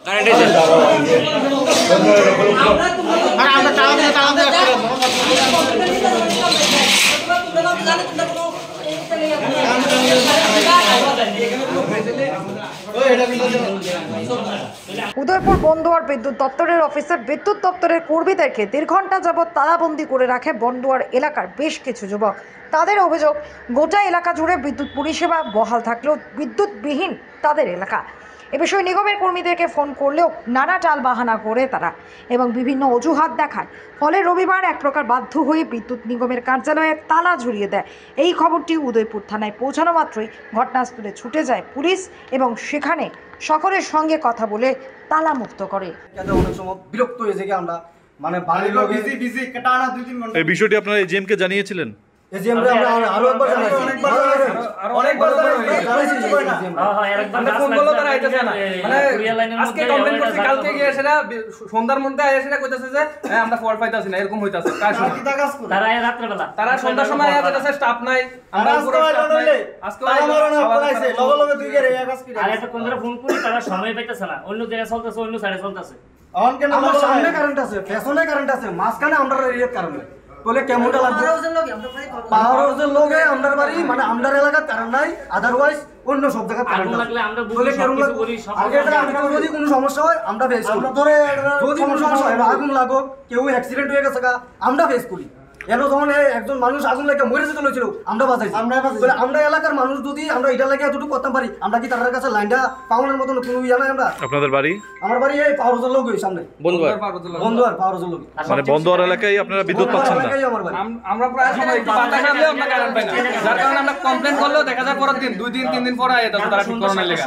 উদয়পুর বন্দুয়ার বিদ্যুৎ দপ্তরের অফিসে বিদ্যুৎ দপ্তরের কর্মীদেরকে 1.5 ঘন্টা যাবৎ তালাবন্দি করে রাখে বন্দুয়ার এলাকার বেশ কিছু যুবক। তাদের অভিযোগ, গোটা এলাকা জুড়ে বিদ্যুৎ পরিষেবা বহাল থাকলেও বিদ্যুৎবিহীন তাদের এলাকা। এ বিষয়ে নিগমের কর্মীদেরকে ফোন করলেও নানা টালবাহানা করে তারা এবং বিভিন্ন অজুহাত দেখায়। ফলে রবিবার এক প্রকার বাধ্য হয়ে বিদ্যুৎ নিগমের কার্যালয়ে তালা ঝুলিয়ে দেয়। এই খবরটি উদয়পুর থানায় পৌঁছানো মাত্রই ঘটনাস্থলে ছুটে যায় পুলিশ এবং সেখানে সকলের সঙ্গে কথা বলে তালা মুক্ত করে। অনেক সময় বিরক্ত হয়েছে কি আমরা মানে বাড়ির লোক বিজি টানা 2-3 ঘন্টা। এই বিষয়টি আপনারা এজিএম কে জানিয়েছিলেন? এজিএম রে আমরা আরো একবার জানাইছি, অনেকবার জানাইছি। হ্যাঁ একবার ফোন করলো তারা আইতাছে না, মানে আজকে কমপ্লেইন করতে কালকে গিয়ে সেটা সন্ধ্যার মধ্যে আইয়া সেটা কইতাছে যে হ্যাঁ আমরা ফল পাইতাছি না, এরকম হইতাছে। তারা রাত্রে বেলা তারা সন্ধ্যার সময় আইয়া যাইতাছে, স্টাফ নাই, আমরা পুরো স্টাফ নাই। আজকে আইছে লগে লগে দুই গেরে এক কাজ করে আর একটা কোন ধরে ফোন করি তারা সময় পাইতাছে না, অন্য জায়গায় চলতেছে, অন্য সাইডে চলতেছে। অন কেন আমার সামনে কারেন্ট আছে, পেছনে কারেন্ট আছে, মাঝখানে আমরা রিয়েট কারেন্ট বলে কেমনটা লাগবে। পাওয়ার হাউসের লগে আমরার বাড়ি মানে আমরার এলাকার কারেন্ট নাই, আদারওয়াইজ অন্য সব জায়গায় কারেন্ট লাগলে আমরা বলে কেমন কিছু করি সব। আগে যদি কোনো সমস্যা হয় আমরা ফেস করি, যদি কোনো সমস্যা হয় আগুন লাগো, কেউ অ্যাক্সিডেন্ট হয়ে গেছে আমরা ফেস করি। এলো যখন একজন মানুষ আগুন লেগে মরে যেতে হয়েছিল আমরা বাঁচাইছি। আমরা এলাকার মানুষ যদি আমরা এটা লাগে এতটুকু করতে পারি, আমরা কি তাদের কাছে লাইনটা পাওয়ানোর মতন কোনো ইয়া নাই? আমরা আপনাদের বাড়ি? আমার বাড়ি এই পাওয়ার হাউসের লোক সামনে বন্দুয়ার পাওয়ার হাউসের লোক, মানে বন্দুয়ার এলাকায় আপনারা বিদ্যুৎ পাচ্ছেন না? আমার বাড়ি আমরা প্রায় সময় একটু বাতাস আনলেও আমরা কারেন্ট পাই না, যার কারণে আমরা কমপ্লেইন করলেও দেখা যায় পরের দিন 2 দিন 3 দিন পরে আইতাছে তারা ঠিক করানোর লাগা।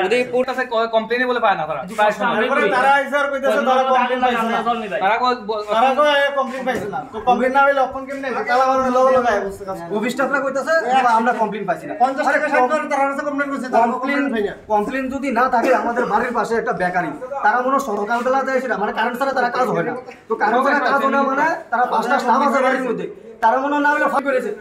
উদয়পুর কাছে কমপ্লেইনই বলে পায় না তারা, প্রায় সময় তারা আইসার কইতাছে তারা কমপ্লেইন পাইছে না, তারা কমপ্লেইন পাইছে না। তো কমপ্লেইন না হইলে অপন কেমনে তালা মারার লগে লগে আই বসে কাজ অফিসটাফরা কইতাছে আমরা কমপ্লেইন পাইছি না। 50 টাকা সাইড করে তারা কাছে কমপ্লেইন করছে, কমপ্লেইন যদি না থাকে আমাদের বাড়ির পাশে একটা বেকারি, তারা মনে সকালবেলা যায় সেটা মানে কারেন্ট ছাড়া তারা কাজ হয় না। তো কারেন্ট ছাড়া কাজ হয় না মানে তারা 5টা স্টাফ আছে বাড়ির মধ্যে, তারা মনে না হলে ফাঁক করেছে।